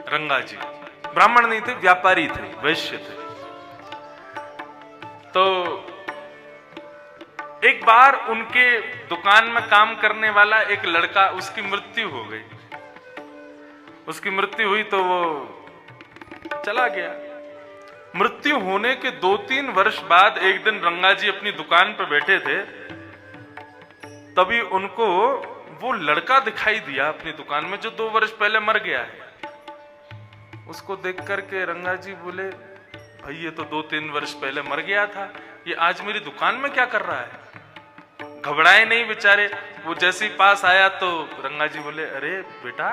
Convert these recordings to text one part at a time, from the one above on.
रंगा जी ब्राह्मण नहीं थे, व्यापारी थे, वैश्य थे। तो एक बार उनके दुकान में काम करने वाला एक लड़का, उसकी मृत्यु हो गई। उसकी मृत्यु हुई तो वो चला गया। मृत्यु होने के 2-3 वर्ष बाद एक दिन रंगा जी अपनी दुकान पर बैठे थे, तभी उनको वो लड़का दिखाई दिया अपनी दुकान में जो 2 वर्ष पहले मर गया है। उसको देख करके रंगा जी बोले, भाई ये तो 2-3 वर्ष पहले मर गया था, ये आज मेरी दुकान में क्या कर रहा है? घबराए नहीं बेचारे। वो जैसे ही पास आया तो रंगा जी बोले, अरे बेटा,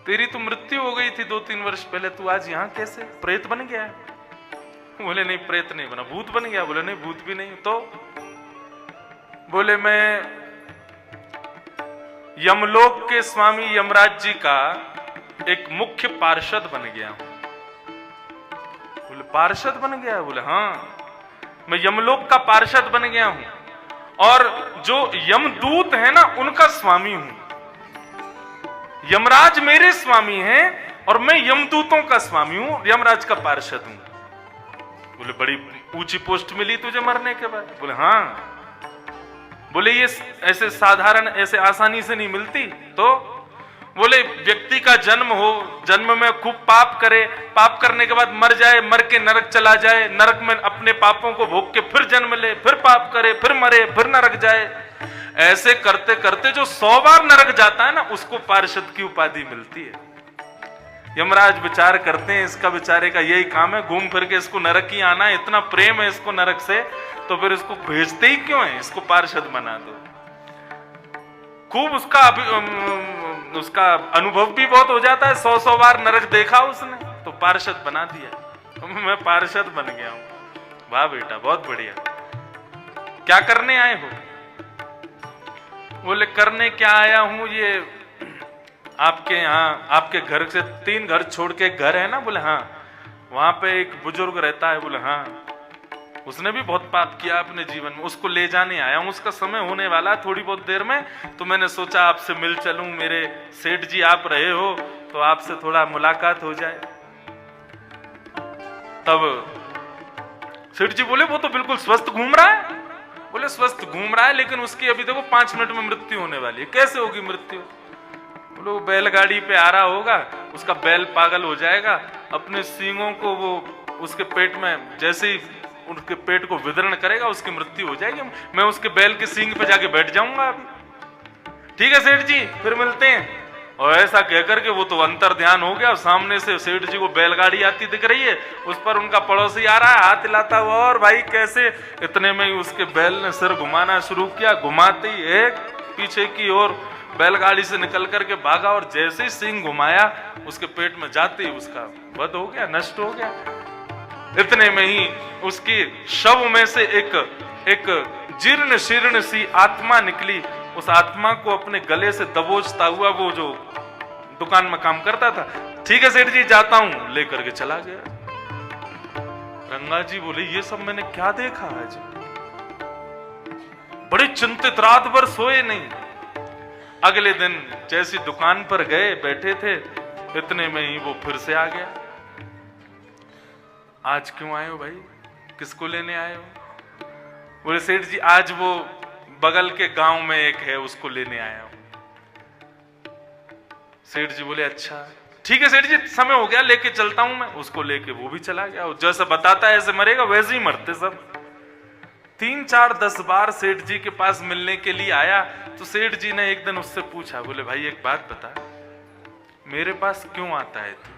तेरी तो मृत्यु हो गई थी 2-3 वर्ष पहले, तू आज यहाँ कैसे? प्रेत बन गया है? बोले नहीं, प्रेत नहीं बना, भूत बन गया। बोले नहीं, भूत भी नहीं। तो बोले मैं यमलोक के स्वामी यमराज जी का एक मुख्य पार्षद बन गया हूं। बोले पार्षद बन गया? बोले हाँ, मैं यमलोक का पार्षद बन गया हूं और जो यमदूत है ना, उनका स्वामी हूं। यमराज मेरे स्वामी हैं और मैं यमदूतों का स्वामी हूं, यमराज का पार्षद हूं। बोले बड़ी ऊंची पोस्ट मिली तुझे मरने के बाद? बोले हाँ। बोले ये ऐसे साधारण, ऐसे आसानी से नहीं मिलती। तो बोले व्यक्ति का जन्म हो, जन्म में खूब पाप करे, पाप करने के बाद मर जाए, मर के नरक चला जाए, नरक में अपने पापों को भोग के फिर जन्म ले, फिर पाप करे, फिर मरे, फिर नरक जाए। ऐसे करते करते जो 100 बार नरक जाता है ना, उसको पार्षद की उपाधि मिलती है। यमराज विचार करते हैं, इसका बेचारे का यही काम है, घूम फिर के इसको नरक ही आना है, इतना प्रेम है इसको नरक से, तो फिर इसको भेजते ही क्यों है? इसको पार्षद बना दो। खूब उसका अनुभव भी बहुत हो जाता है, 100 बार नरक देखा उसने, तो पार्षद बना दिया। तो मैं पार्षद बन गया हूं। वाह बेटा, बहुत बढ़िया। क्या करने आए हो? बोले करने क्या आया हूं, ये आपके यहाँ, आपके घर से 3 घर छोड़ के घर है ना? बोले हाँ। वहां पे एक बुजुर्ग रहता है? बोले हाँ। उसने भी बहुत पाप किया अपने जीवन में, उसको ले जाने आया हूं। उसका समय होने वाला थोड़ी बहुत देर में, तो मैंने सोचा आपसे मिल चलूं। मेरे सेठ जी आप रहे हो तो आपसे थोड़ा मुलाकात हो जाए। तब सेठ जी बोले, वो तो बिल्कुल स्वस्थ घूम रहा है। बोले स्वस्थ घूम रहा है, लेकिन उसकी अभी देखो 5 मिनट में मृत्यु होने वाली है। कैसे होगी मृत्यु? बोले वो बैलगाड़ी पे आ रहा होगा, उसका बैल पागल हो जाएगा, अपने सींगों को वो उसके पेट में जैसे ही उनके पेट को विदरण करेगा, उसकी मृत्यु हो जाएगी। मैं उसके बैल के सींग पे जाके बैठ जाऊंगा अभी। ठीक है सेठ जी, फिर मिलते हैं। और ऐसा कहकर के वो तो अंतर ध्यान हो गया। सामने से सेठ जी को बैलगाड़ी आती दिख रही है, उस पर उनका पड़ोसी आ रहा है हाथ हिलाता हुआ, और भाई कैसे? इतने में ही उसके बैल ने सिर घुमाना शुरू किया। घुमाते ही एक पीछे की ओर बैलगाड़ी से निकल करके भागा, और जैसे ही सींग घुमाया उसके पेट में जाते ही उसका वध हो गया, नष्ट हो गया। इतने में ही उसकी शव में से एक जीर्ण शीर्ण सी आत्मा निकली। उस आत्मा को अपने गले से दबोचता हुआ वो जो दुकान में काम करता था, ठीक है सेठ जी जाता हूं, लेकर के चला गया। रंगा जी बोले, ये सब मैंने क्या देखा आज? बड़े चिंतित, रात भर सोए नहीं। अगले दिन जैसी दुकान पर गए, बैठे थे, इतने में ही वो फिर से आ गया। आज क्यों आए हो भाई? किसको लेने आए हो? बोले सेठ जी आज वो बगल के गांव में एक है, उसको लेने आया हूं। सेठ जी बोले अच्छा ठीक है सेठ जी, समय हो गया, लेके चलता हूं मैं। उसको लेके वो भी चला गया। जैसे बताता है ऐसे मरेगा, वैसे ही मरते सब। 3, 4, 10 बार सेठ जी के पास मिलने के लिए आया। तो सेठ जी ने एक दिन उससे पूछा, बोले भाई एक बात बता, मेरे पास क्यों आता है तू?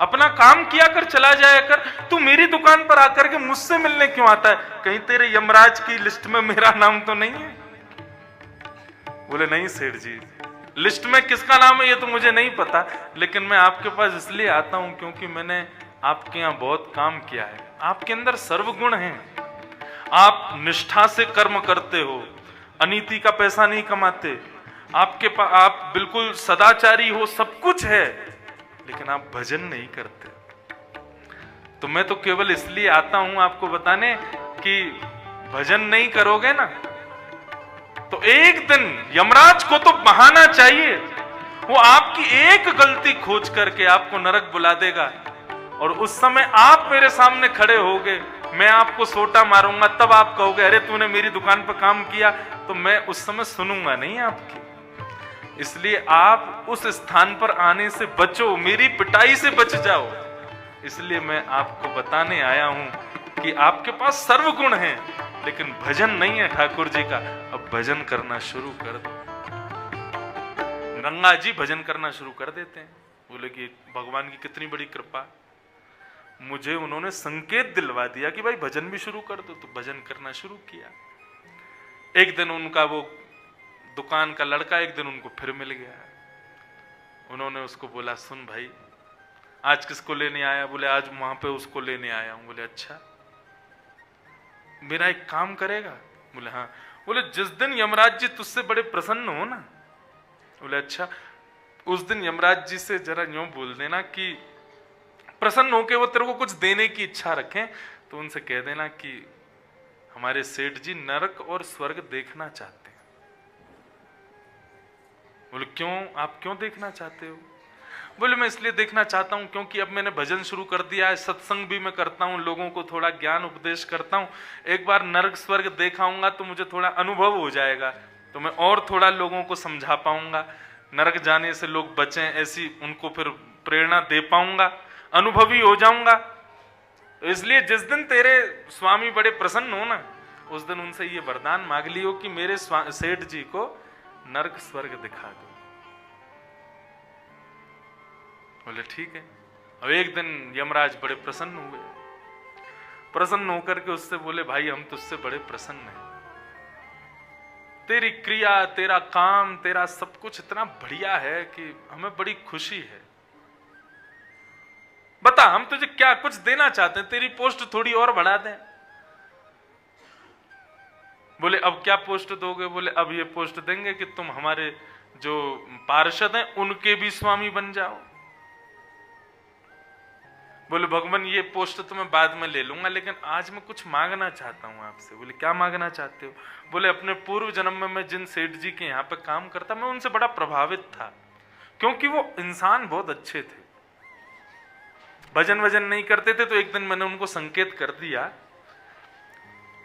अपना काम किया कर, चला जाया कर, तू मेरी दुकान पर आकर के मुझसे मिलने क्यों आता है? कहीं तेरे यमराज की लिस्ट में मेरा नाम तो नहीं है? बोले नहीं सेठ जी, लिस्ट में किसका नाम है ये तो मुझे नहीं पता, लेकिन मैं आपके पास इसलिए आता हूं क्योंकि मैंने आपके यहाँ बहुत काम किया है। आपके अंदर सर्वगुण हैं, आप निष्ठा से कर्म करते हो, अनीति का पैसा नहीं कमाते, आपके पास आप बिल्कुल सदाचारी हो, सब कुछ है, लेकिन आप भजन नहीं करते। तो मैं तो केवल इसलिए आता हूं आपको बताने कि भजन नहीं करोगे ना तो एक दिन यमराज को तो बहाना चाहिए, वो आपकी एक गलती खोज करके आपको नरक बुला देगा, और उस समय आप मेरे सामने खड़े होगे, मैं आपको सोटा मारूंगा, तब आप कहोगे अरे तूने मेरी दुकान पर काम किया, तो मैं उस समय सुनूंगा नहीं आपकी। इसलिए आप उस स्थान पर आने से बचो, मेरी पिटाई से बच जाओ। इसलिए मैं आपको बताने आया हूं कि आपके पास सर्वगुण हैं, लेकिन भजन नहीं है ठाकुर जी का। अब भजन करना शुरू कर दो। गंगा जी भजन करना शुरू कर देते हैं। बोले कि भगवान की कितनी बड़ी कृपा, मुझे उन्होंने संकेत दिलवा दिया कि भाई भजन भी शुरू कर दो, तो भजन करना शुरू किया। एक दिन उनका वो दुकान का लड़का एक दिन उनको फिर मिल गया। उन्होंने उसको बोला सुन भाई, आज किसको लेने आया? बोले आज वहां पे उसको लेने आया हूं। बोले अच्छा, मेरा एक काम करेगा? बोले हाँ। बोले जिस दिन यमराज जी तुझसे बड़े प्रसन्न हो ना, बोले अच्छा, उस दिन यमराज जी से जरा यूं बोल देना कि प्रसन्न होके वो तेरे को कुछ देने की इच्छा रखें, तो उनसे कह देना कि हमारे सेठ जी नरक और स्वर्ग देखना चाहते हैं। बोले क्यों, आप क्यों देखना चाहते हो? बोले मैं इसलिए देखना चाहता हूं क्योंकि अब मैंने भजन शुरू कर दिया है, सत्संग भी मैं करता हूं, लोगों को थोड़ा ज्ञान उपदेश करता हूं, एक बार नरक स्वर्ग देखाऊंगा तो मुझे थोड़ा अनुभव हो जाएगा, तो मैं और थोड़ा लोगों को समझा पाऊंगा, नरक जाने से लोग बचें ऐसी उनको फिर प्रेरणा दे पाऊंगा, अनुभवी हो जाऊंगा। तो इसलिए जिस दिन तेरे स्वामी बड़े प्रसन्न हो ना, उस दिन उनसे ये वरदान मांग लियो कि मेरे सेठ जी को नरक स्वर्ग दिखा दो। बोले ठीक है। अब एक दिन यमराज बड़े प्रसन्न हुए, प्रसन्न होकर के उससे बोले भाई हम तुझसे बड़े प्रसन्न हैं, तेरी क्रिया, तेरा काम, तेरा सब कुछ इतना बढ़िया है कि हमें बड़ी खुशी है। बता हम तुझे क्या कुछ देना चाहते हैं, तेरी पोस्ट थोड़ी और बढ़ा दें। बोले अब क्या पोस्ट दोगे? बोले अब ये पोस्ट देंगे कि तुम हमारे जो पार्षद हैं उनके भी स्वामी बन जाओ। बोले भगवान ये पोस्ट तो मैं बाद में ले लूंगा, लेकिन आज मैं कुछ मांगना चाहता हूं आपसे। बोले क्या मांगना चाहते हो? बोले अपने पूर्व जन्म में मैं जिन सेठ जी के यहाँ पे काम करता, मैं उनसे बड़ा प्रभावित था, क्योंकि वो इंसान बहुत अच्छे थे, भजन वजन नहीं करते थे। तो एक दिन मैंने उनको संकेत कर दिया,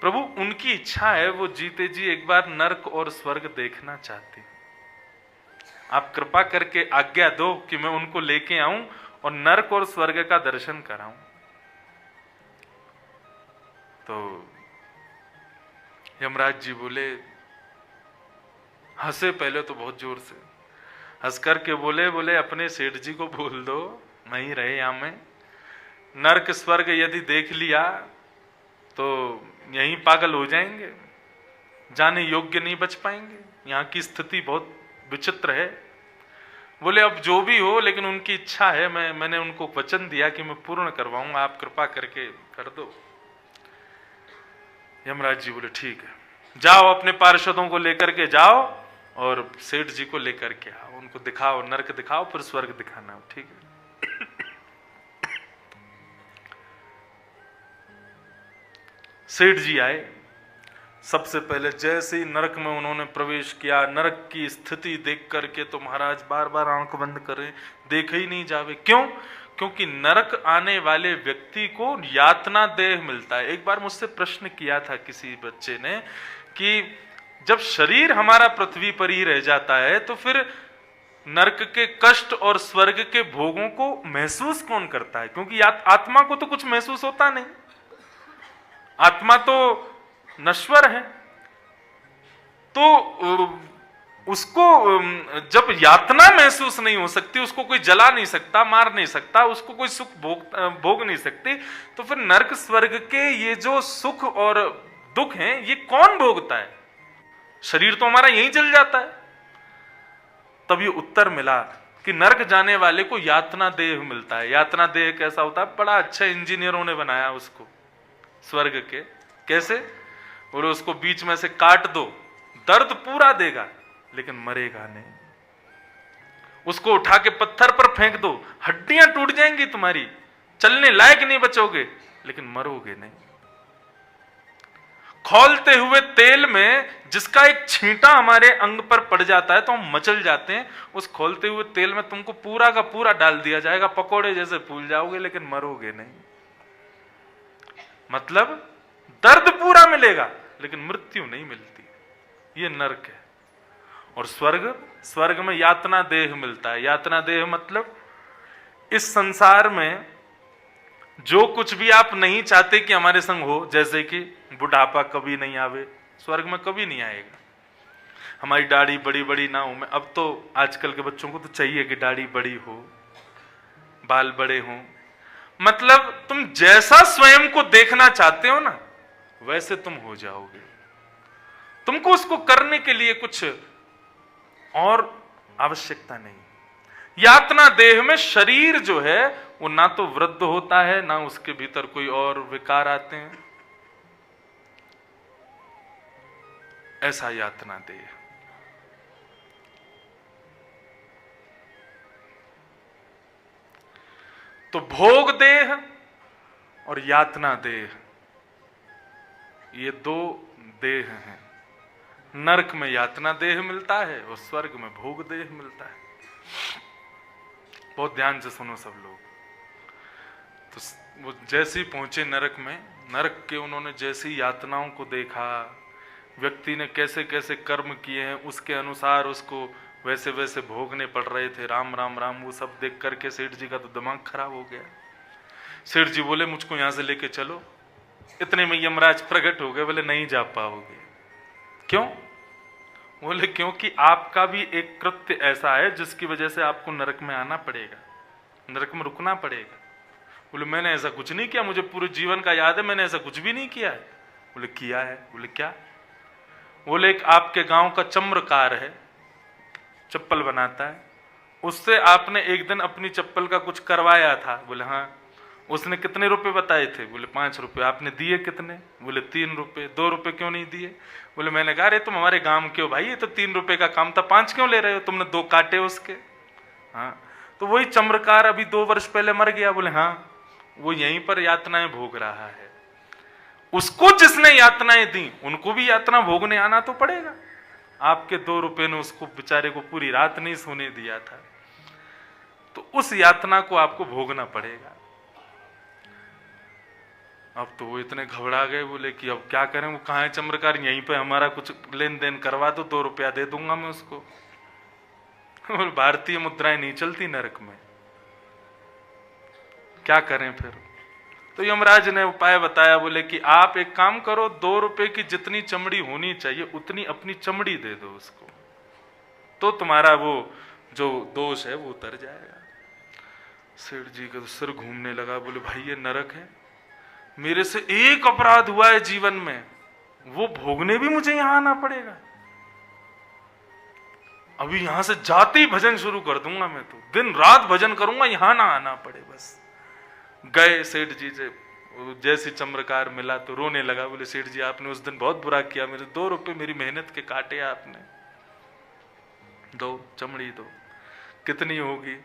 प्रभु उनकी इच्छा है, वो जीते जी एक बार नरक और स्वर्ग देखना चाहते, आप कृपा करके आज्ञा दो कि मैं उनको लेके आऊं और नरक और स्वर्ग का दर्शन कराऊं। तो यमराज जी बोले, हंसे पहले तो बहुत जोर से, हंस करके बोले अपने सेठ जी को बोल दो नहीं रहे यहां में, नरक स्वर्ग यदि देख लिया तो यहीं पागल हो जाएंगे, जाने योग्य नहीं बच पाएंगे, यहाँ की स्थिति बहुत विचित्र है। बोले अब जो भी हो, लेकिन उनकी इच्छा है, मैंने उनको वचन दिया कि मैं पूर्ण करवाऊंगा, आप कृपा करके कर दो। यमराज जी बोले ठीक है, जाओ अपने पार्षदों को लेकर के जाओ और सेठ जी को लेकर के आओ, उनको दिखाओ, नरक दिखाओ, फिर स्वर्ग दिखाना। ठीक है। सेठ जी आए, सबसे पहले जैसे ही नरक में उन्होंने प्रवेश किया, नरक की स्थिति देख करके तो महाराज बार बार आंख बंद करें, देखे ही नहीं जावे। क्यों? क्योंकि नरक आने वाले व्यक्ति को यातना देह मिलता है। एक बार मुझसे प्रश्न किया था किसी बच्चे ने कि जब शरीर हमारा पृथ्वी पर ही रह जाता है तो फिर नरक के कष्ट और स्वर्ग के भोगों को महसूस कौन करता है? क्योंकि आत्मा को तो कुछ महसूस होता नहीं, आत्मा तो नश्वर है, तो उसको जब यातना महसूस नहीं हो सकती, उसको कोई जला नहीं सकता, मार नहीं सकता, उसको कोई सुख भोग नहीं सकती, तो फिर नरक स्वर्ग के ये जो सुख और दुख हैं ये कौन भोगता है? शरीर तो हमारा यहीं जल जाता है। तब ये उत्तर मिला कि नरक जाने वाले को यातना देह मिलता है। यातना देह कैसा होता है? बड़ा अच्छा इंजीनियरों ने बनाया उसको स्वर्ग के। कैसे? और उसको बीच में से काट दो, दर्द पूरा देगा लेकिन मरेगा नहीं। उसको उठा के पत्थर पर फेंक दो, हड्डियां टूट जाएंगी तुम्हारी, चलने लायक नहीं बचोगे, लेकिन मरोगे नहीं। खौलते हुए तेल में जिसका एक छींटा हमारे अंग पर पड़ जाता है तो हम मचल जाते हैं, उस खौलते हुए तेल में तुमको पूरा का पूरा डाल दिया जाएगा, पकोड़े जैसे फूल जाओगे लेकिन मरोगे नहीं। मतलब दर्द पूरा मिलेगा लेकिन मृत्यु नहीं मिलती। ये नरक है। और स्वर्ग, स्वर्ग में यातना देह मिलता है। यातना देह मतलब इस संसार में जो कुछ भी आप नहीं चाहते कि हमारे संग हो, जैसे कि बुढ़ापा कभी नहीं आवे, स्वर्ग में कभी नहीं आएगा। हमारी दाढ़ी बड़ी बड़ी ना हो, मैं अब तो आजकल के बच्चों को तो चाहिए कि दाढ़ी बड़ी हो, बाल बड़े हों। मतलब तुम जैसा स्वयं को देखना चाहते हो ना, वैसे तुम हो जाओगे। तुमको उसको करने के लिए कुछ और आवश्यकता नहीं। यातना देह में शरीर जो है वो ना तो वृद्ध होता है, ना उसके भीतर कोई और विकार आते हैं। ऐसा यातना देह। तो भोग देह और यातना देह, ये दो देह हैं। नरक में यातना देह मिलता है और स्वर्ग में भोग देह मिलता है। बहुत ध्यान से सुनो सब लोग। तो वो जैसे ही पहुंचे नरक में, नरक के उन्होंने जैसी यातनाओं को देखा, व्यक्ति ने कैसे कैसे कर्म किए हैं उसके अनुसार उसको वैसे वैसे भोगने पड़ रहे थे। राम राम राम, वो सब देख करके सेठ जी का तो दिमाग खराब हो गया। सेठ जी बोले मुझको यहां से लेके चलो। इतने में यमराज प्रकट हो गए। बोले नहीं जा पाओगे। क्यों? बोले क्योंकि आपका भी एक कृत्य ऐसा है जिसकी वजह से आपको नरक में आना पड़ेगा, नरक में रुकना पड़ेगा। बोले मैंने ऐसा कुछ नहीं किया, मुझे पूरे जीवन का याद है, मैंने ऐसा कुछ भी नहीं किया है। बोले किया है। बोले क्या? बोले एक आपके गांव का चम्रकार है, चप्पल बनाता है, उससे आपने एक दिन अपनी चप्पल का कुछ करवाया था। बोले हाँ। उसने कितने रुपए बताए थे? बोले 5 रुपए। आपने दिए कितने? बोले 3 रुपए। 2 रुपए क्यों नहीं दिए? बोले मैंने कहा अरे तुम हमारे गांव के हो भाई, ये तो 3 रुपए का काम था, 5 क्यों ले रहे हो? तुमने 2 काटे उसके। हाँ। तो वही चम्रकार अभी 2 वर्ष पहले मर गया। बोले हाँ, वो यहीं पर यातनाएं भोग रहा है। उसको जिसने यातनाएं दी उनको भी यातना भोगने आना तो पड़ेगा। आपके 2 रुपए ने उसको बेचारे को पूरी रात नहीं सोने दिया था, तो उस यातना को आपको भोगना पड़ेगा। अब तो वो इतने घबरा गए, बोले कि अब क्या करें, वो कहाँ है चम्रकार, यहीं पे हमारा कुछ लेन देन करवा दो, 2 रुपया दे दूंगा मैं उसको। भारतीय मुद्राएं नहीं चलती नरक में, क्या करें फिर? तो यमराज ने उपाय बताया। बोले कि आप एक काम करो, 2 रुपए की जितनी चमड़ी होनी चाहिए उतनी अपनी चमड़ी दे दो उसको, तो तुम्हारा वो जो दोष है वो उतर जाएगा। सेठ जी का तो सिर घूमने लगा। बोले भाई ये नरक है, मेरे से एक अपराध हुआ है जीवन में, वो भोगने भी मुझे यहां आना पड़ेगा। अभी यहां से जाते ही भजन शुरू कर दूंगा, मैं तो दिन रात भजन करूंगा, यहां ना आना पड़े बस। गए सेठ जी से, जैसे चम्रकार मिला तो रोने लगा। बोले सेठ जी आपने उस दिन बहुत बुरा किया, मेरे 2 रुपए मेरी मेहनत के काटे आपने, दो चमड़ी दो। कितनी होगी?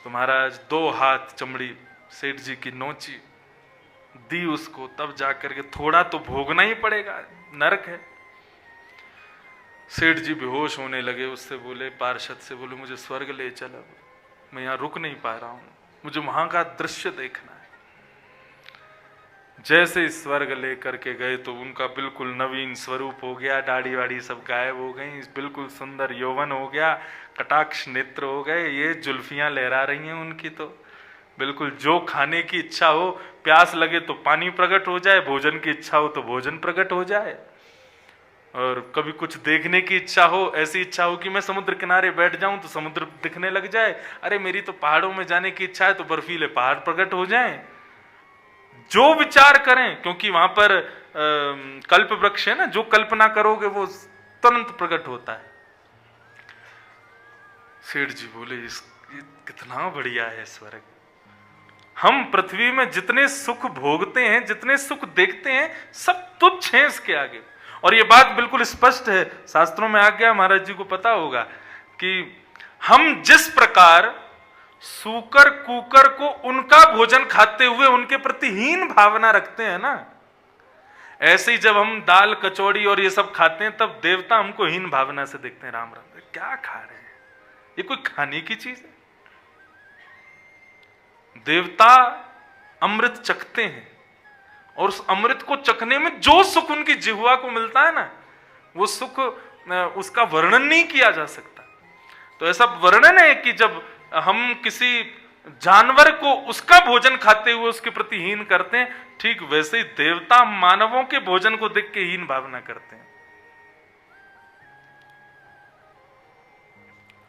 तो महाराज 2 हाथ चमड़ी सेठ जी की नोची, दी उसको, तब जाकर के थोड़ा तो भोगना ही पड़ेगा, नरक है। सेठ जी बेहोश होने लगे। उससे बोले, पार्षद से बोले मुझे स्वर्ग ले चलो, मैं यहां रुक नहीं पा रहा हूं, मुझे वहां का दृश्य देखना है। जैसे स्वर्ग लेकर के गए तो उनका बिल्कुल नवीन स्वरूप हो गया, दाढ़ी वाड़ी सब गायब हो गई, बिल्कुल सुंदर यौवन हो गया, कटाक्ष नेत्र हो गए, ये जुल्फियां लहरा रही हैं उनकी, तो बिल्कुल जो खाने की इच्छा हो, प्यास लगे तो पानी प्रकट हो जाए, भोजन की इच्छा हो तो भोजन प्रकट हो जाए, और कभी कुछ देखने की इच्छा हो, ऐसी इच्छा हो कि मैं समुद्र किनारे बैठ जाऊं तो समुद्र दिखने लग जाए, अरे मेरी तो पहाड़ों में जाने की इच्छा है तो बर्फीले पहाड़ प्रकट हो जाएं। जो विचार करें, क्योंकि वहां पर कल्प वृक्ष है ना, जो कल्पना करोगे वो तुरंत प्रकट होता है। सेठ जी बोले ये कितना बढ़िया है स्वर्ग। हम पृथ्वी में जितने सुख भोगते हैं, जितने सुख देखते हैं, सब तुच्छ हैं इसके आगे। और ये बात बिल्कुल स्पष्ट है, शास्त्रों में आ गया, महाराज जी को पता होगा कि हम जिस प्रकार सूकर कुकर को उनका भोजन खाते हुए उनके प्रति हीन भावना रखते हैं ना, ऐसे ही जब हम दाल कचौड़ी और ये सब खाते हैं तब देवता हमको हीन भावना से देखते हैं। राम राम, क्या खा रहे हैं, ये कोई खाने की चीज है? देवता अमृत चखते हैं और उस अमृत को चखने में जो सुख उनकी जिह्वा को मिलता है ना, वो सुख उसका वर्णन नहीं किया जा सकता। तो ऐसा वर्णन है कि जब हम किसी जानवर को उसका भोजन खाते हुए उसके प्रति हीन करते हैं, ठीक वैसे ही देवता मानवों के भोजन को देख के हीन भावना करते हैं।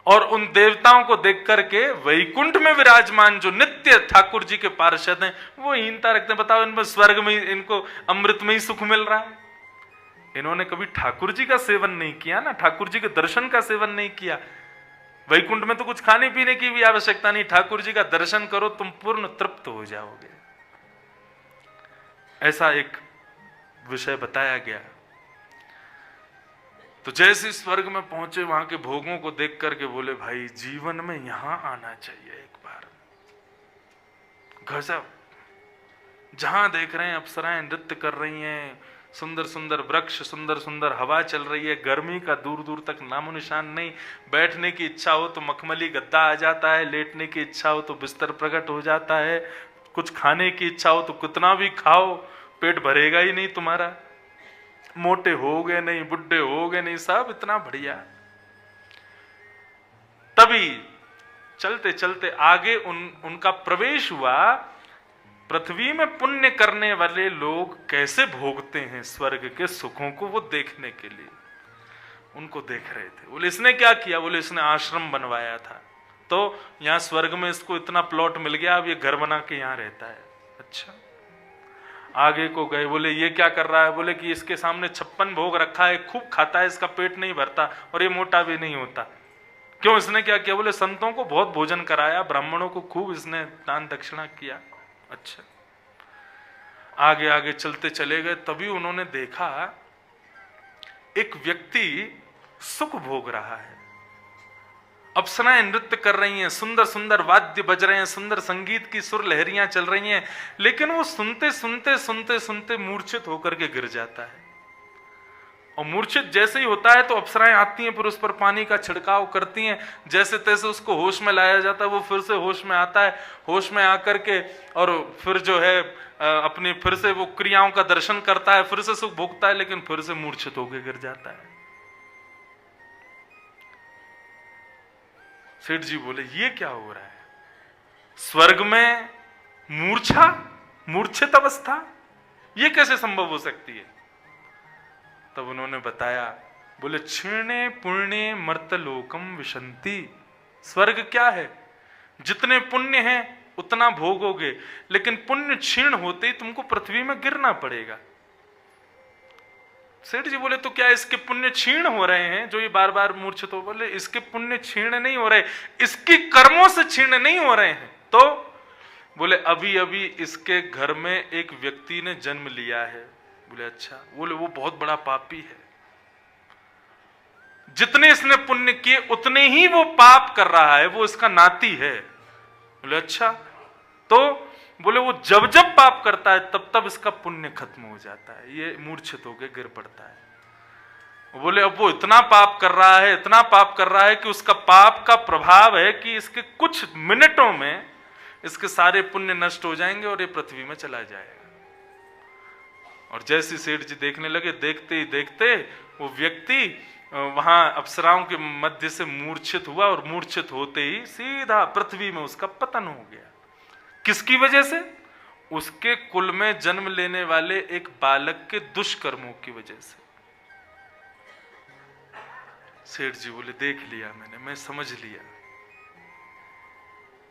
और उन देवताओं को देख करके वैकुंठ में विराजमान जो नित्य ठाकुर जी के पार्षद हैं वो हीनता रखते हैं। बताओ, इनमें स्वर्ग में इनको अमृत में ही सुख मिल रहा है। इन्होंने कभी ठाकुर जी का सेवन नहीं किया ना, ठाकुर जी के दर्शन का सेवन नहीं किया। वैकुंठ में तो कुछ खाने पीने की भी आवश्यकता नहीं, ठाकुर जी का दर्शन करो तुम पूर्ण तृप्त हो जाओगे। ऐसा एक विषय बताया गया। तो जैसे स्वर्ग में पहुंचे, वहां के भोगों को देख करके बोले भाई जीवन में यहां आना चाहिए एक बार। गजब, जहां देख रहे हैं अप्सराएं नृत्य कर रही हैं, सुंदर सुंदर वृक्ष, सुंदर सुंदर हवा चल रही है, गर्मी का दूर दूर तक नामो निशान नहीं। बैठने की इच्छा हो तो मखमली गद्दा आ जाता है, लेटने की इच्छा हो तो बिस्तर प्रकट हो जाता है, कुछ खाने की इच्छा हो तो कितना भी खाओ पेट भरेगा ही नहीं तुम्हारा, मोटे हो गए नहीं, बुढ़े हो गए नहीं, सब इतना बढ़िया। तभी चलते चलते आगे उनका प्रवेश हुआ। पृथ्वी में पुण्य करने वाले लोग कैसे भोगते हैं स्वर्ग के सुखों को, वो देखने के लिए उनको देख रहे थे। बोले इसने क्या किया? बोले इसने आश्रम बनवाया था, तो यहां स्वर्ग में इसको इतना प्लॉट मिल गया, अब ये घर बना के यहां रहता है। अच्छा, आगे को गए, बोले ये क्या कर रहा है? बोले कि इसके सामने 56 भोग रखा है, खूब खाता है, इसका पेट नहीं भरता और ये मोटा भी नहीं होता। क्यों? इसने क्या किया? बोले संतों को बहुत भोजन कराया, ब्राह्मणों को खूब इसने दान दक्षिणा किया। अच्छा, आगे आगे चलते चले गए, तभी उन्होंने देखा एक व्यक्ति सुख भोग रहा है, अप्सराएं नृत्य कर रही हैं, सुंदर सुंदर वाद्य बज रहे हैं, सुंदर संगीत की सुर लहरियां चल रही हैं, लेकिन वो सुनते सुनते सुनते सुनते मूर्छित होकर के गिर जाता है। और मूर्छित जैसे ही होता है तो अप्सराएं आती हैं, फिर उस पर पानी का छिड़काव करती हैं, जैसे तैसे उसको होश में लाया जाता है। वो फिर से होश में आता है, होश में आकर के और फिर जो है अपनी फिर से वो क्रियाओं का दर्शन करता है, फिर से सुख भोगता है, लेकिन फिर से मूर्छित होकर गिर जाता है। सेठ जी बोले ये क्या हो रहा है? स्वर्ग में मूर्छा, मूर्छित अवस्था, ये कैसे संभव हो सकती है? तब उन्होंने बताया, बोले क्षीणे पुण्य मर्तलोकम विशंति। स्वर्ग क्या है? जितने पुण्य हैं उतना भोगोगे, लेकिन पुण्य क्षीण होते ही तुमको पृथ्वी में गिरना पड़ेगा। सेठ जी बोले तो क्या इसके पुण्य क्षीण हो रहे हैं जो ये बार बार मूर्छित हो? बोले इसके पुण्य क्षीण नहीं हो रहे, इसकी कर्मों से क्षीण नहीं हो रहे हैं। तो बोले अभी अभी इसके घर में एक व्यक्ति ने जन्म लिया है। बोले अच्छा। बोले वो बहुत बड़ा पापी है, जितने इसने पुण्य किए उतने ही वो पाप कर रहा है, वो इसका नाती है। बोले अच्छा। तो बोले वो जब जब पाप करता है तब तब इसका पुण्य खत्म हो जाता है, ये मूर्छित होकर गिर पड़ता है। बोले अब वो इतना पाप कर रहा है, इतना पाप कर रहा है कि उसका पाप का प्रभाव है कि इसके कुछ मिनटों में इसके सारे पुण्य नष्ट हो जाएंगे और ये पृथ्वी में चला जाएगा। और जैसे सेठ जी देखने लगे, देखते ही देखते वो व्यक्ति वहां अप्सराओं के मध्य से मूर्छित हुआ और मूर्छित होते ही सीधा पृथ्वी में उसका पतन हो गया। किसकी वजह से? उसके कुल में जन्म लेने वाले एक बालक के दुष्कर्मों की वजह से। सेठ जी बोले देख लिया मैंने, मैं समझ लिया,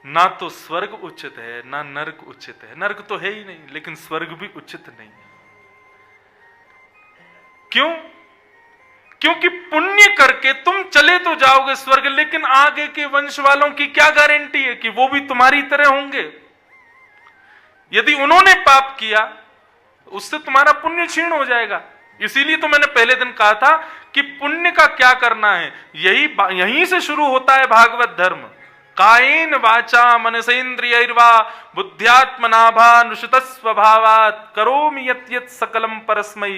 ना तो स्वर्ग उचित है ना नरक उचित है। नरक तो है ही नहीं, लेकिन स्वर्ग भी उचित नहीं है। क्यों? क्योंकि पुण्य करके तुम चले तो जाओगे स्वर्ग, लेकिन आगे के वंश वालों की क्या गारंटी है कि वो भी तुम्हारी तरह होंगे? यदि उन्होंने पाप किया उससे तुम्हारा पुण्य क्षीण हो जाएगा। इसीलिए तो मैंने पहले दिन कहा था कि पुण्य का क्या करना है, यही यहीं से शुरू होता है भागवत धर्म। कायेन वाचा मनसेन्द्रियैर्वा बुद्ध्यात्मनाभानुसृत स्वभावात् करोमि यत् यत् सकलम परस्मै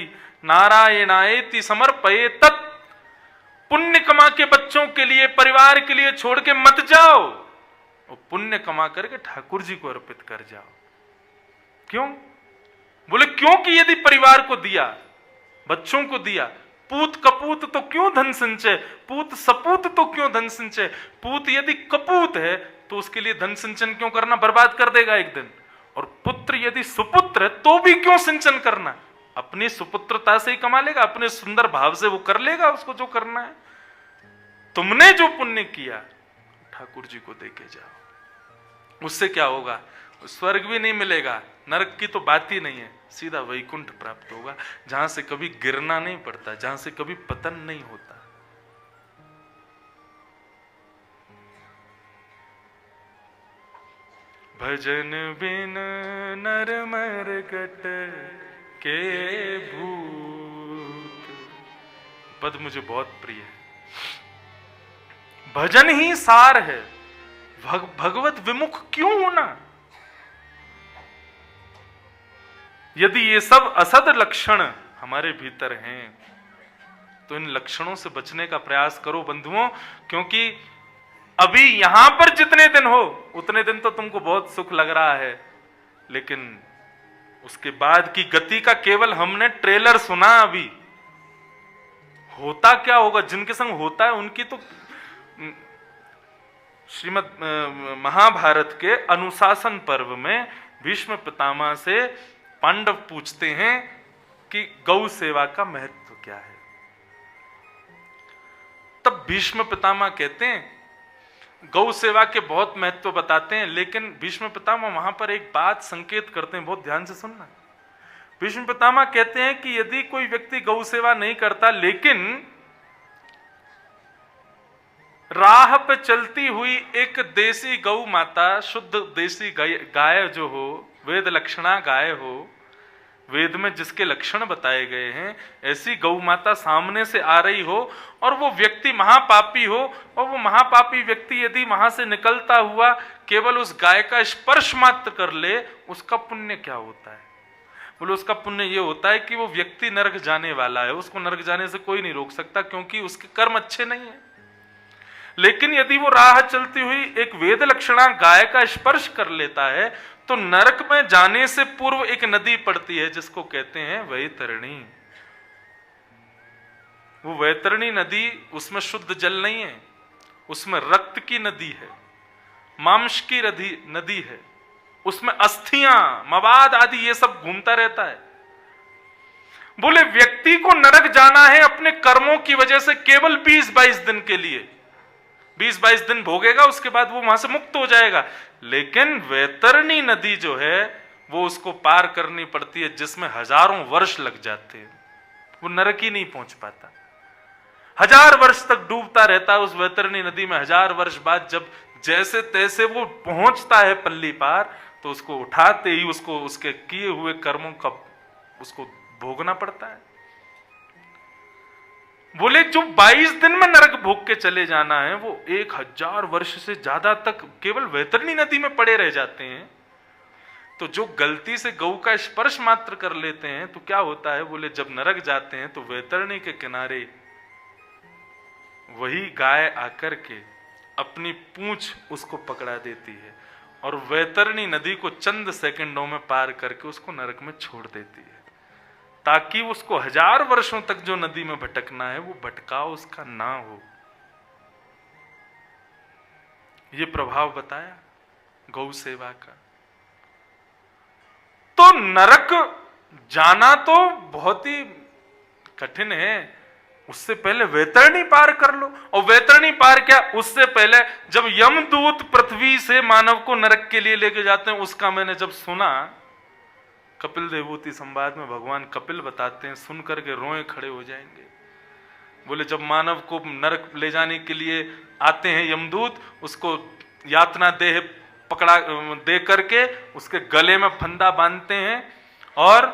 नारायणायेति समर्पये तत्। पुण्य कमा के बच्चों के लिए, परिवार के लिए छोड़ के मत जाओ, और पुण्य कमा करके ठाकुर जी को अर्पित कर जाओ। क्यों? बोले क्योंकि यदि परिवार को दिया, बच्चों को दिया, पूत कपूत तो क्यों धन संचय, पूत सपूत तो क्यों धन संचय। पूत यदि कपूत है तो उसके लिए धन सिंचन क्यों करना, बर्बाद कर देगा एक दिन। और पुत्र यदि सुपुत्र है तो भी क्यों सिंचन करना, अपनी सुपुत्रता से ही कमा लेगा, अपने सुंदर भाव से वो कर लेगा उसको जो करना है। तुमने जो पुण्य किया ठाकुर जी को देके जाओ, उससे क्या होगा, स्वर्ग भी नहीं मिलेगा, नरक की तो बात ही नहीं है, सीधा वैकुंठ प्राप्त होगा, जहां से कभी गिरना नहीं पड़ता, जहां से कभी पतन नहीं होता। भजन बिन नर मरकट के भूत, पद मुझे बहुत प्रिय है। भजन ही सार है, भगवत विमुख क्यों होना। यदि ये सब असद लक्षण हमारे भीतर हैं तो इन लक्षणों से बचने का प्रयास करो बंधुओं, क्योंकि अभी यहां पर जितने दिन हो उतने दिन तो तुमको बहुत सुख लग रहा है, लेकिन उसके बाद की गति का केवल हमने ट्रेलर सुना। अभी होता क्या होगा, जिनके संग होता है उनकी तो श्रीमद महाभारत के अनुशासन पर्व में भीष्म पितामह से पांडव पूछते हैं कि गौ सेवा का महत्व क्या है। तब भीष्म पितामह कहते हैं, गौ सेवा के बहुत महत्व बताते हैं, लेकिन भीष्म पितामह वहां पर एक बात संकेत करते हैं, बहुत ध्यान से सुनना। भीष्म पितामह कहते हैं कि यदि कोई व्यक्ति गौ सेवा नहीं करता, लेकिन राह पे चलती हुई एक देसी गौ माता, शुद्ध देसी गाय जो हो, वेद लक्षणा गाय हो, वेद में जिसके लक्षण बताए गए हैं, ऐसी गौ माता सामने से आ रही हो और वो व्यक्ति महापापी हो, और वो महापापी व्यक्ति यदि वहां से निकलता हुआ केवल उस गाय का स्पर्श मात्र कर ले, उसका पुण्य क्या होता है। बोले उसका पुण्य ये होता है कि वो व्यक्ति नरक जाने वाला है, उसको नरक जाने से कोई नहीं रोक सकता, क्योंकि उसके कर्म अच्छे नहीं है। लेकिन यदि वो राह चलती हुई एक वेद लक्षणा गाय का स्पर्श कर लेता है तो नरक में जाने से पूर्व एक नदी पड़ती है जिसको कहते हैं वैतरणी। वो वैतरणी नदी, उसमें शुद्ध जल नहीं है, उसमें रक्त की नदी है, मांस की नदी है, उसमें अस्थियां, मवाद आदि ये सब घूमता रहता है। बोले व्यक्ति को नरक जाना है अपने कर्मों की वजह से केवल 20-22 दिन के लिए, 20-22 दिन भोगेगा, उसके बाद वो वहां से मुक्त हो जाएगा। लेकिन वैतरणी नदी जो है वो उसको पार करनी पड़ती है, जिसमें हजारों वर्ष लग जाते हैं, वो नरक ही नहीं पहुंच पाता, 1000 वर्ष तक डूबता रहता है उस वैतरणी नदी में। 1000 वर्ष बाद जब जैसे तैसे वो पहुंचता है पल्ली पार, तो उसको उठाते ही उसको उसके किए हुए कर्मों का उसको भोगना पड़ता है। बोले जो 22 दिन में नरक भोग के चले जाना है, वो 1000 वर्ष से ज्यादा तक केवल वैतरणी नदी में पड़े रह जाते हैं। तो जो गलती से गौ का स्पर्श मात्र कर लेते हैं तो क्या होता है, बोले जब नरक जाते हैं तो वैतरणी के किनारे वही गाय आकर के अपनी पूंछ उसको पकड़ा देती है और वैतरणी नदी को चंद सेकंडों में पार करके उसको नरक में छोड़ देती है, ताकि उसको 1000 वर्षों तक जो नदी में भटकना है वो भटकाव उसका ना हो। ये प्रभाव बताया गौ सेवा का। तो नरक जाना तो बहुत ही कठिन है, उससे पहले वैतरणी पार कर लो। और वैतरणी पार क्या, उससे पहले जब यमदूत पृथ्वी से मानव को नरक के लिए लेके जाते हैं, उसका मैंने जब सुना, कपिल देवभूति संवाद में भगवान कपिल बताते हैं, सुन करके रोए खड़े हो जाएंगे। बोले जब मानव को नरक ले जाने के लिए आते हैं यमदूत, उसको यातना देह पकड़ा दे करके उसके गले में फंदा बांधते हैं और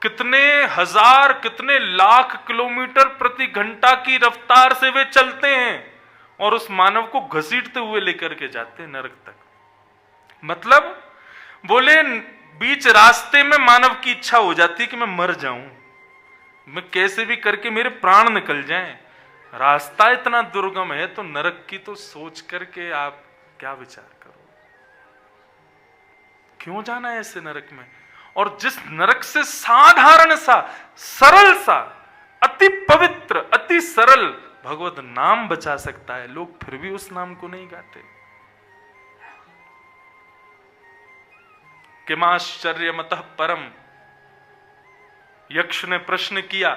कितने हजार कितने लाख किलोमीटर प्रति घंटा की रफ्तार से वे चलते हैं और उस मानव को घसीटते हुए लेकर के जाते हैं नरक तक। मतलब बोले बीच रास्ते में मानव की इच्छा हो जाती है कि मैं मर जाऊं, मैं कैसे भी करके मेरे प्राण निकल जाएं। रास्ता इतना दुर्गम है तो नरक की तो सोच करके आप क्या विचार करो, क्यों जाना है ऐसे नरक में। और जिस नरक से साधारण सा, सरल सा, अति पवित्र, अति सरल भगवत नाम बचा सकता है, लोग फिर भी उस नाम को नहीं गाते। किमाश्चर्यमतः परम, यक्ष ने प्रश्न किया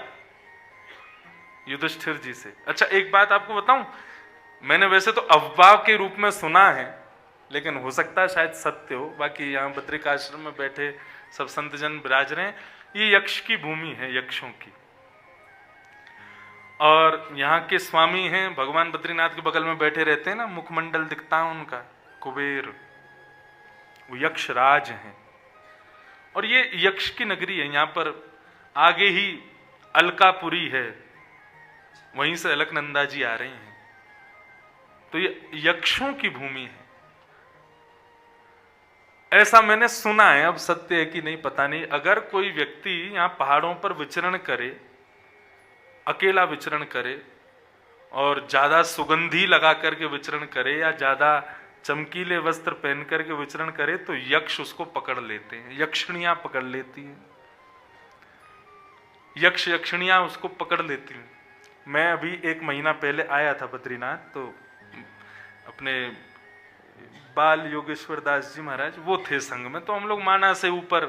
युधिष्ठिर जी से। अच्छा एक बात आपको बताऊं, मैंने वैसे तो अफवाह के रूप में सुना है, लेकिन हो सकता है शायद सत्य हो। बाकी यहाँ बद्रिकाश्रम में बैठे सब संत जन विराज रहे हैं, ये यक्ष की भूमि है, यक्षों की। और यहाँ के स्वामी हैं भगवान बद्रीनाथ के बगल में बैठे रहते हैं ना, मुखमंडल दिखता है उनका, कुबेर, वो यक्ष राज हैं। और ये यक्ष की नगरी है, यहाँ पर आगे ही अलकापुरी है, वहीं से अलकनंदा जी आ रहे हैं। तो ये यक्षों की भूमि है, ऐसा मैंने सुना है। अब सत्य है कि नहीं पता नहीं। अगर कोई व्यक्ति यहाँ पहाड़ों पर विचरण करे, अकेला विचरण करे, और ज्यादा सुगंधी लगा करके विचरण करे या ज्यादा चमकीले वस्त्र पहन करके विचरण करे, तो यक्ष उसको पकड़ लेते हैं, यक्षिणियां पकड़ लेती हैं, यक्ष यक्षिणियां उसको पकड़ लेती हैं। मैं अभी 1 महीना पहले आया था बद्रीनाथ, तो अपने बाल योगेश्वर दास जी महाराज वो थे संग में, तो हम लोग माना से ऊपर,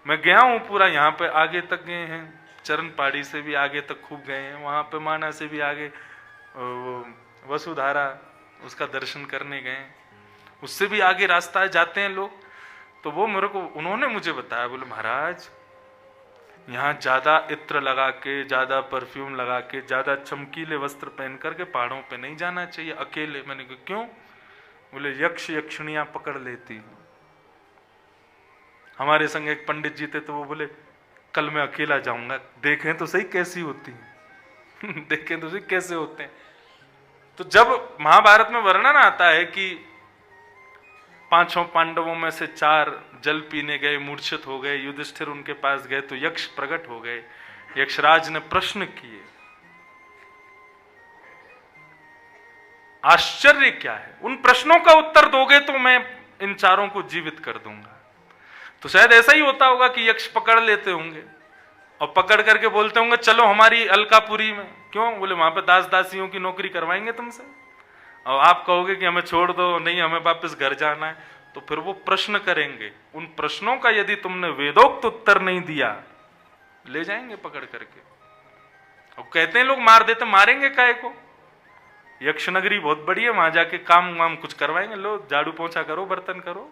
मैं गया हूँ पूरा, यहाँ पे आगे तक गए हैं, चरण पहाड़ी से भी आगे तक खूब गए हैं, वहां पे माना से भी आगे वसुधारा उसका दर्शन करने गए, उससे भी आगे रास्ता जाते हैं लोग। तो वो मेरे को, उन्होंने मुझे बताया, बोले महाराज यहाँ ज्यादा इत्र लगा के, ज्यादा परफ्यूम लगा के, ज्यादा चमकीले वस्त्र पहन करके पहाड़ों पे नहीं जाना चाहिए अकेले। मैंने कहा क्यों? बोले यक्ष यक्षिणियां पकड़ लेती। हमारे संग एक पंडित जी थे, तो वो बोले कल मैं अकेला जाऊंगा, देखें तो सही कैसी होती है देखें तो सही कैसे होते हैं। तो जब महाभारत में वर्णन आता है कि 5 पांडवों में से 4 जल पीने गए, मूर्छित हो गए, युधिष्ठिर उनके पास गए तो यक्ष प्रकट हो गए, यक्षराज ने प्रश्न किए। आश्चर्य क्या है? उन प्रश्नों का उत्तर दोगे तो मैं इन 4 को जीवित कर दूंगा। तो शायद ऐसा ही होता होगा कि यक्ष पकड़ लेते होंगे और पकड़ करके बोलते होंगे चलो हमारी अलकापुरी में। क्यों? बोले वहां पे दास दासियों की नौकरी करवाएंगे तुमसे, और आप कहोगे कि हमें छोड़ दो, नहीं हमें वापस घर जाना है, तो फिर वो प्रश्न करेंगे। उन प्रश्नों का यदि तुमने वेदोक्त उत्तर नहीं दिया, ले जाएंगे पकड़ करके। अब कहते हैं लोग मार देते, मारेंगे काहे को? यक्ष नगरी बहुत बड़ी है, वहां जाके काम वाम कुछ करवाएंगे, लो झाड़ू पोंछा करो, बर्तन करो।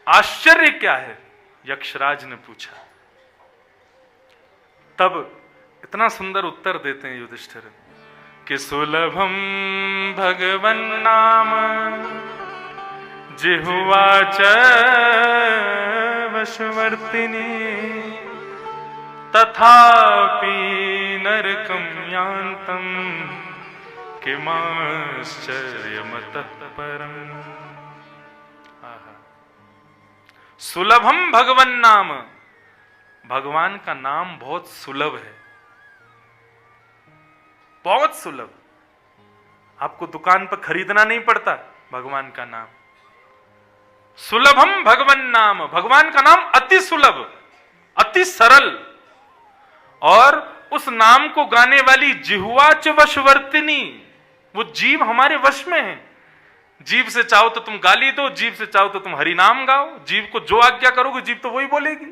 आश्चर्य क्या है? यक्षराज ने पूछा। तब इतना सुंदर उत्तर देते हैं युधिष्ठिर कि सुलभम भगवन नाम जिह्वा च वशवर्तिनी तथापि नरकं यान्तं किमाश्चर्यमतः परम्। सुलभम भगवन नाम, भगवान का नाम बहुत सुलभ है, बहुत सुलभ। आपको दुकान पर खरीदना नहीं पड़ता भगवान का नाम। सुलभम भगवन नाम, भगवान का नाम अति सुलभ, अति सरल, और उस नाम को गाने वाली जिह्वा च वशवर्तिनी, वो जीव हमारे वश में है। जीव से चाहो तो तुम गाली दो, जीव से चाहो तो तुम हरि नाम गाओ, जीव को जो आज्ञा करोगे जीव तो वही बोलेगी।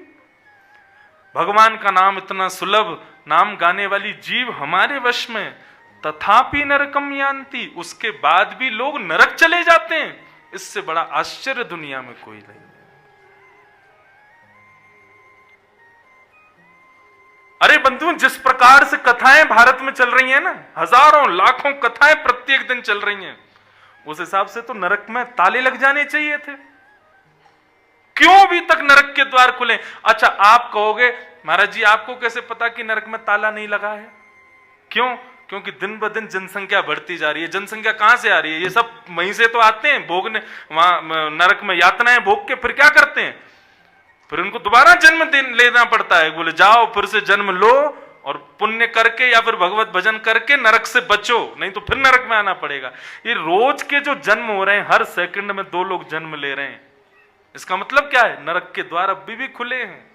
भगवान का नाम इतना सुलभ, नाम गाने वाली जीव हमारे वश में, तथापि नरकम यान्ति, उसके बाद भी लोग नरक चले जाते हैं। इससे बड़ा आश्चर्य दुनिया में कोई नहीं है। अरे बंधु, जिस प्रकार से कथाएं भारत में चल रही हैं ना, हजारों लाखों कथाएं प्रत्येक दिन चल रही हैं, उस हिसाब से तो नरक में ताले लग जाने चाहिए थे। क्यों अभी तक नरक के द्वार खुले? अच्छा आप कहोगे महाराज जी आपको कैसे पता कि नरक में ताला नहीं लगा है? क्यों? क्योंकि दिन ब दिन जनसंख्या बढ़ती जा रही है। जनसंख्या कहां से आ रही है? ये सब वहीं से तो आते हैं भोगने, वहां नरक में यातनाएं भोग के फिर क्या करते हैं? फिर उनको दोबारा जन्म लेना पड़ता है। बोले जाओ फिर से जन्म लो और पुण्य करके या फिर भगवत भजन करके नरक से बचो, नहीं तो फिर नरक में आना पड़ेगा। ये रोज के जो जन्म हो रहे हैं, हर सेकंड में 2 लोग जन्म ले रहे हैं, इसका मतलब क्या है? नरक के द्वार अभी भी खुले हैं।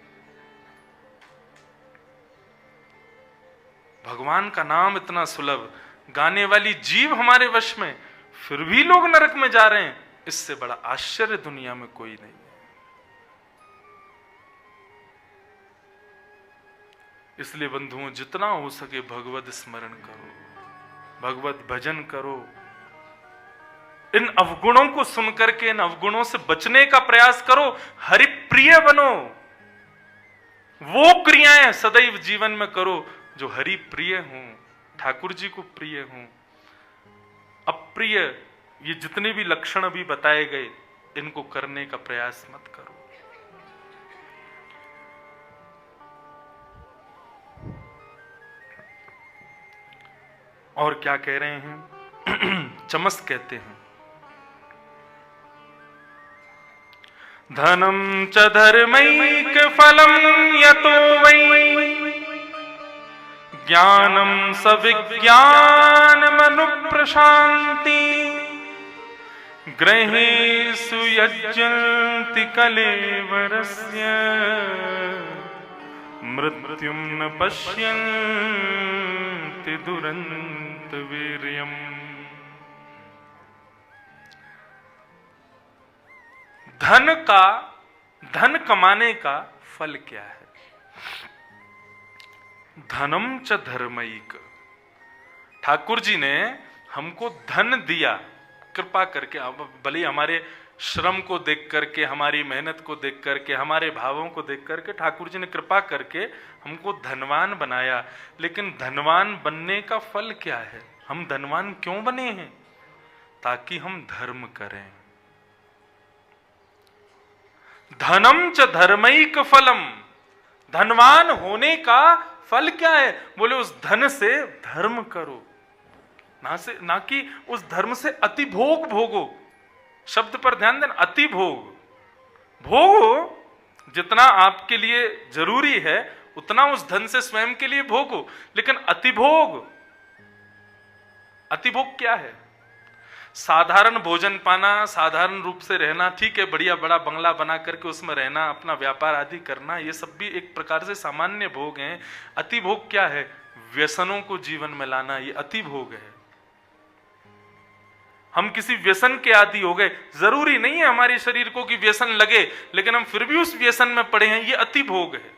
भगवान का नाम इतना सुलभ, गाने वाली जीव हमारे वश में, फिर भी लोग नरक में जा रहे हैं। इससे बड़ा आश्चर्य दुनिया में कोई नहीं है। इसलिए बंधुओं, जितना हो सके भगवत स्मरण करो, भगवत भजन करो। इन अवगुणों को सुनकर के इन अवगुणों से बचने का प्रयास करो। हरिप्रिय बनो। वो क्रियाएं सदैव जीवन में करो जो हरि प्रिय हों, ठाकुर जी को प्रिय हों। अप्रिय ये जितने भी लक्षण अभी बताए गए, इनको करने का प्रयास मत करो। और क्या कह रहे हैं? चमस कहते हैं, धनम च धर्मैक फलम यतो वै ज्ञानम सविज्ञानमनु प्रशांति ग्रहेषु यज्जन्ति कलेवरस्य मृत्युम न पश्यन्ति दुरंत वीर्यम्। धन कमाने का फल क्या है? धनम च धर्मैक। ठाकुर जी ने हमको धन दिया कृपा करके। भले हमारे श्रम को देख करके, हमारी मेहनत को देख करके, हमारे भावों को देख करके ठाकुर जी ने कृपा करके हमको धनवान बनाया। लेकिन धनवान बनने का फल क्या है? हम धनवान क्यों बने हैं? ताकि हम धर्म करें। धनम च धर्मैक फलम। धनवान होने का फल क्या है? बोले उस धन से धर्म करो, ना कि उस धर्म से अति भोग भोगो। शब्द पर ध्यान देना, अति भोग। भोगो जितना आपके लिए जरूरी है, उतना उस धन से स्वयं के लिए भोगो। लेकिन अतिभोग क्या है? साधारण भोजन पाना, साधारण रूप से रहना, ठीक है, बढ़िया बड़ा बंगला बना करके उसमें रहना, अपना व्यापार आदि करना, ये सब भी एक प्रकार से सामान्य भोग हैं। अति भोग क्या है? व्यसनों को जीवन में लाना, ये अति भोग है। हम किसी व्यसन के आदी हो गए। जरूरी नहीं है हमारे शरीर को कि व्यसन लगे, लेकिन हम फिर भी उस व्यसन में पड़े हैं, ये अति भोग है।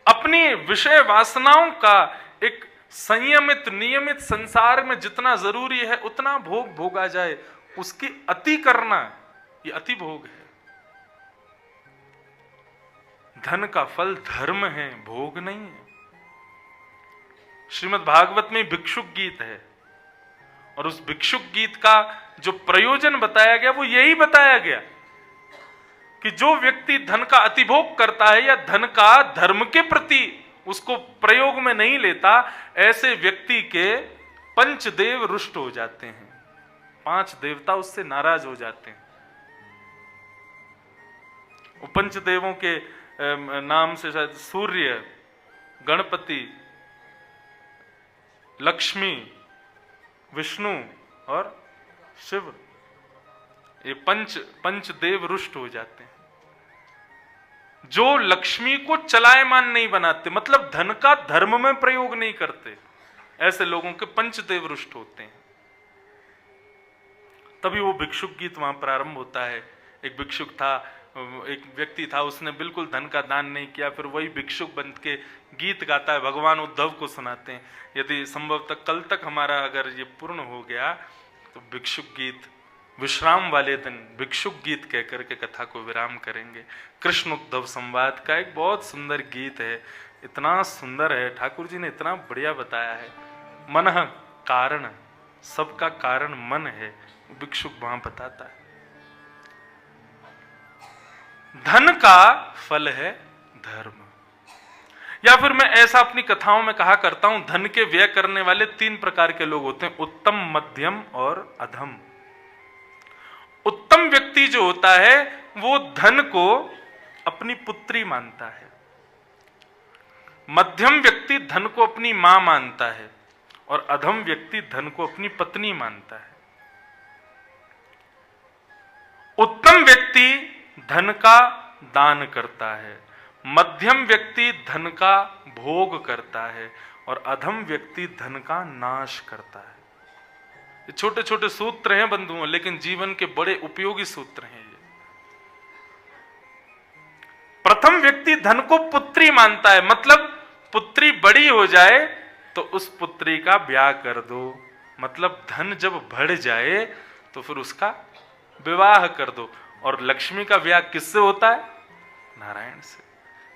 अपनी विषय वासनाओं का एक संयमित नियमित संसार में जितना जरूरी है उतना भोग भोगा जाए, उसकी अति करना ये अति भोग है। धन का फल धर्म है, भोग नहीं है। श्रीमद् भागवत में भिक्षुक गीत है, और उस भिक्षुक गीत का जो प्रयोजन बताया गया वो यही बताया गया कि जो व्यक्ति धन का अतिभोग करता है या धन का धर्म के प्रति उसको प्रयोग में नहीं लेता, ऐसे व्यक्ति के पंचदेव रुष्ट हो जाते हैं। 5 देवता उससे नाराज हो जाते हैं। वो पंचदेवों के नाम से शायद सूर्य, गणपति, लक्ष्मी, विष्णु और शिव, ये पंचदेव रुष्ट हो जाते हैं। जो लक्ष्मी को चलायमान नहीं बनाते, मतलब धन का धर्म में प्रयोग नहीं करते, ऐसे लोगों के पंचदेव रुष्ट होते हैं। तभी वो भिक्षुक गीत वहां प्रारंभ होता है। एक भिक्षुक था, एक व्यक्ति था, उसने बिल्कुल धन का दान नहीं किया, फिर वही भिक्षुक बन के गीत गाता है, भगवान उद्धव को सुनाते हैं। यदि संभवतः कल तक हमारा अगर ये पूर्ण हो गया तो भिक्षुक गीत, विश्राम वाले दिन भिक्षुक गीत कहकर के कथा को विराम करेंगे। कृष्ण उद्धव संवाद का एक बहुत सुंदर गीत है, इतना सुंदर है, ठाकुर जी ने इतना बढ़िया बताया है। मन कारण, सबका कारण मन है, भिक्षुक वहां बताता है। धन का फल है धर्म। या फिर मैं ऐसा अपनी कथाओं में कहा करता हूं, धन के व्यय करने वाले 3 प्रकार के लोग होते हैं, उत्तम, मध्यम और अधम। उत्तम व्यक्ति जो होता है वो धन को अपनी पुत्री मानता है। मध्यम व्यक्ति धन को अपनी मां मानता है और अधम व्यक्ति धन को अपनी पत्नी मानता है। उत्तम व्यक्ति धन का दान करता है, मध्यम व्यक्ति धन का भोग करता है और अधम व्यक्ति धन का नाश करता है। ये छोटे छोटे सूत्र हैं बंधुओं, लेकिन जीवन के बड़े उपयोगी सूत्र हैं ये। प्रथम व्यक्ति धन को पुत्री मानता है, मतलब पुत्री बड़ी हो जाए तो उस पुत्री का ब्याह कर दो, मतलब धन जब बढ़ जाए तो फिर उसका विवाह कर दो। और लक्ष्मी का ब्याह किससे होता है? नारायण से।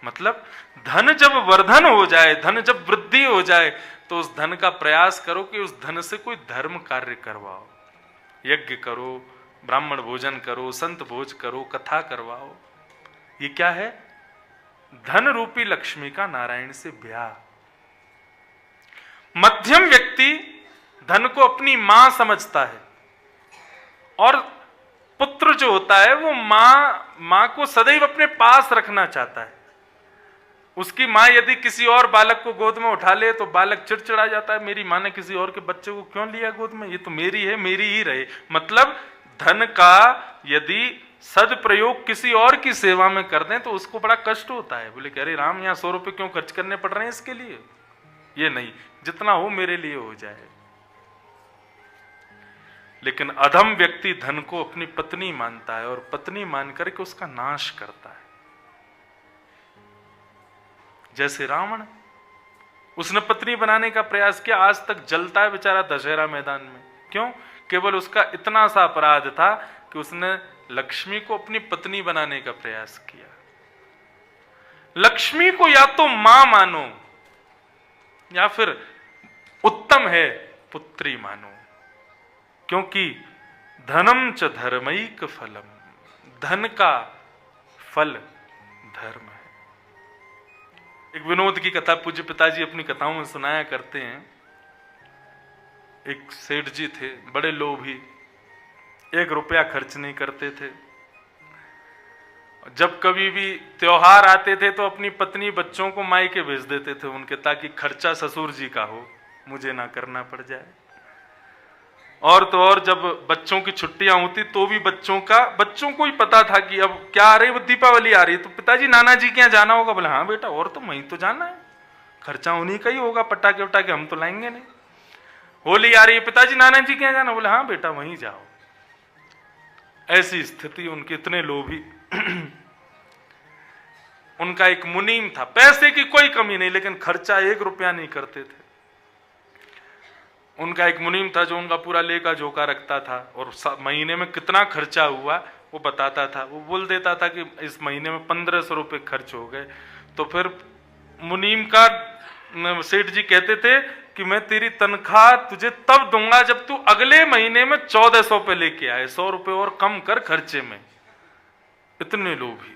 मतलब धन जब वर्धन हो जाए, धन जब वृद्धि हो जाए, तो उस धन का प्रयास करो कि उस धन से कोई धर्म कार्य करवाओ, यज्ञ करो, ब्राह्मण भोजन करो, संत भोज करो, कथा करवाओ। ये क्या है? धन रूपी लक्ष्मी का नारायण से ब्याह। मध्यम व्यक्ति धन को अपनी मां समझता है और पुत्र जो होता है वो मां को सदैव अपने पास रखना चाहता है। उसकी मां यदि किसी और बालक को गोद में उठा ले तो बालक चिड़चिड़ा जाता है, मेरी मां ने किसी और के बच्चे को क्यों लिया गोद में, ये तो मेरी है, मेरी ही रहे। मतलब धन का यदि सदप्रयोग किसी और की सेवा में कर दें तो उसको बड़ा कष्ट होता है। बोले अरे राम, यहाँ 100 रुपए क्यों खर्च करने पड़ रहे हैं इसके लिए, ये नहीं, जितना हो मेरे लिए हो जाए। लेकिन अधम व्यक्ति धन को अपनी पत्नी मानता है और पत्नी मान करके उसका नाश करता है। जैसे रावण, उसने पत्नी बनाने का प्रयास किया, आज तक जलता है बेचारा दशहरा मैदान में। क्यों? केवल उसका इतना सा अपराध था कि उसने लक्ष्मी को अपनी पत्नी बनाने का प्रयास किया। लक्ष्मी को या तो मां मानो या फिर उत्तम है पुत्री मानो, क्योंकि धनम च धर्मैक फलम, धन का फल धर्म है। एक विनोद की कथा पूज्य पिताजी अपनी कथाओं में सुनाया करते हैं। एक सेठ जी थे, बड़े लोभी, 1 रुपया खर्च नहीं करते थे। जब कभी भी त्योहार आते थे तो अपनी पत्नी बच्चों को मायके भेज देते थे उनके, ताकि खर्चा ससुर जी का हो, मुझे ना करना पड़ जाए। और तो और जब बच्चों की छुट्टियां होती तो भी बच्चों को ही पता था कि अब क्या आ रही है, दीपावली आ रही है, तो पिताजी नाना जी के यहाँ जाना होगा। बोले हाँ बेटा, और तो वहीं तो जाना है, खर्चा उन्हीं का ही होगा, पटाखे वटाखे हम तो लाएंगे नहीं। होली आ रही है, पिताजी नाना जी के यहाँ जाना। बोले हाँ बेटा वहीं जाओ। ऐसी स्थिति उनके, इतने लोभी। उनका एक मुनीम था, पैसे की कोई कमी नहीं, लेकिन खर्चा 1 रुपया नहीं करते थे। उनका एक मुनीम था जो उनका पूरा लेखा जोखा रखता था और महीने में कितना खर्चा हुआ वो बताता था। वो बोल देता था कि इस महीने में 1500 रुपये खर्च हो गए। तो फिर मुनीम का सेठ जी कहते थे कि मैं तेरी तनख्वाह तुझे तब दूंगा जब तू अगले महीने में 1400 पे लेके आए, 100 रुपये और कम कर खर्चे में। इतने लोभी,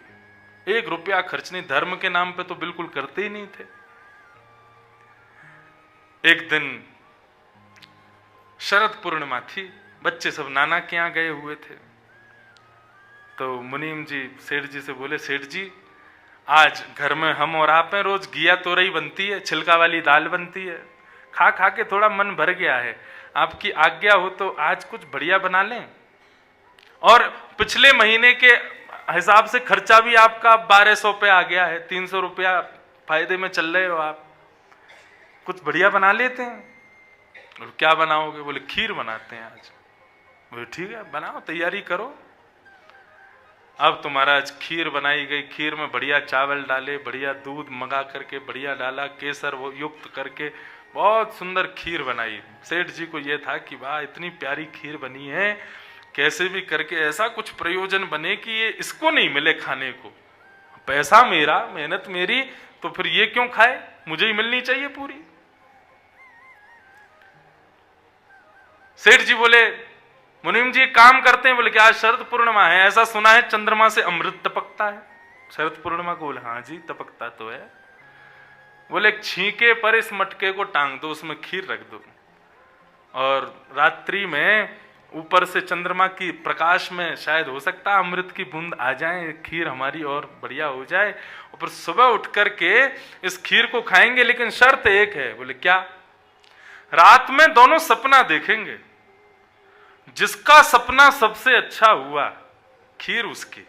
1 रुपया खर्च नहीं, धर्म के नाम पे तो बिल्कुल करते ही नहीं थे। एक दिन शरद पूर्णिमा थी, बच्चे सब नाना के यहाँ गए हुए थे। तो मुनीम जी सेठ जी से बोले, सेठ जी आज घर में हम और आप हैं, रोज घिया तोरई बनती है, छिलका वाली दाल बनती है, खा खा के थोड़ा मन भर गया है, आपकी आज्ञा हो तो आज कुछ बढ़िया बना लें। और पिछले महीने के हिसाब से खर्चा भी आपका 1200 पे आ गया है, 300 रुपया फायदे में चल रहे हो आप, कुछ बढ़िया बना लेते हैं। और क्या बनाओगे? बोले खीर बनाते हैं आज। बोले ठीक है बनाओ, तैयारी करो। अब तो महाराज खीर बनाई गई, खीर में बढ़िया चावल डाले, बढ़िया दूध मंगा करके बढ़िया डाला, केसर वो युक्त करके बहुत सुंदर खीर बनाई। सेठ जी को यह था कि वाह इतनी प्यारी खीर बनी है, कैसे भी करके ऐसा कुछ प्रयोजन बने कि ये इसको नहीं मिले खाने को। पैसा मेरा, मेहनत मेरी, तो फिर ये क्यों खाए, मुझे ही मिलनी चाहिए पूरी। सेठ जी बोले मुनीम जी काम करते हैं, बोले कि आज शरद पूर्णिमा है, ऐसा सुना है चंद्रमा से अमृत टपकता है शरद पूर्णिमा को। बोले हाँ जी टपकता तो है। बोले एक छींके पर इस मटके को टांग दो, उसमें खीर रख दो, और रात्रि में ऊपर से चंद्रमा की प्रकाश में शायद हो सकता है अमृत की बूंद आ जाए, खीर हमारी और बढ़िया हो जाए, और फिर सुबह उठ करके इस खीर को खाएंगे, लेकिन शर्त एक है। बोले क्या? रात में दोनों सपना देखेंगे, जिसका सपना सबसे अच्छा हुआ खीर उसकी।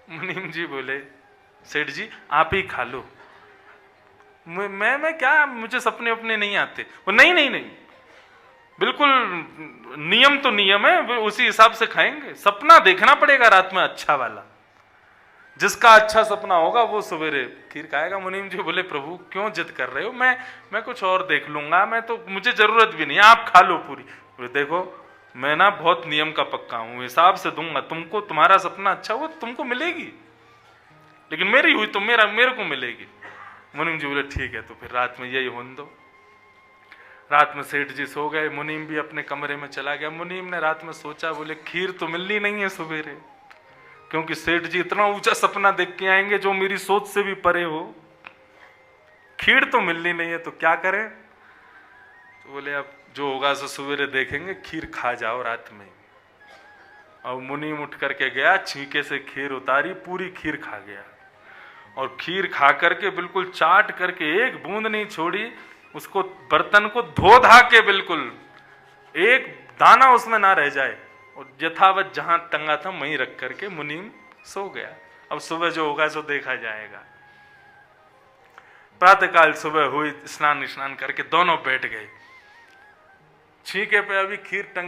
मुनीम जी बोले सेठ जी आप ही खा लो। मैं क्या, मुझे सपने अपने नहीं आते। वो नहीं नहीं नहीं, बिल्कुल नियम तो नियम है, उसी हिसाब से खाएंगे। सपना देखना पड़ेगा रात में अच्छा वाला, जिसका अच्छा सपना होगा वो सवेरे खीर खाएगा। मुनीम जी बोले प्रभु क्यों जिद कर रहे हो, मैं कुछ और देख लूंगा, मैं तो, मुझे जरूरत भी नहीं, आप खा लो पूरी। बोले देखो मैं ना बहुत नियम का पक्का हूं, हिसाब से दूंगा तुमको, तुम्हारा सपना अच्छा हुआ तुमको मिलेगी, लेकिन मेरी हुई तो मेरे को मिलेगी। मुनीम जी बोले ठीक है, तो फिर रात में यही होने दो। रात में सेठ जी सो गए, मुनीम भी अपने कमरे में चला गया। मुनीम ने रात में सोचा, बोले खीर तो मिलनी नहीं है सवेरे, क्योंकि सेठ जी इतना ऊंचा सपना देख के आएंगे जो मेरी सोच से भी परे हो, खीर तो मिलनी नहीं है, तो क्या करें? तो बोले अब जो होगा सो सवेरे देखेंगे, खीर खा जाओ रात में। और मुनीम उठ करके गया, छींके से खीर उतारी, पूरी खीर खा गया, और खीर खा करके बिल्कुल चाट करके एक बूंद नहीं छोड़ी, उसको बर्तन को धो धा के बिल्कुल एक दाना उसमें ना रह जाए, और यथावत जहां टंगा था वहीं रख करके मुनीम सो गया। अब सुबह जो होगा सो देखा जाएगा। प्रातःकाल सुबह हुई, स्नान करके दोनों बैठ गए, छींके पे अभी खीर टंग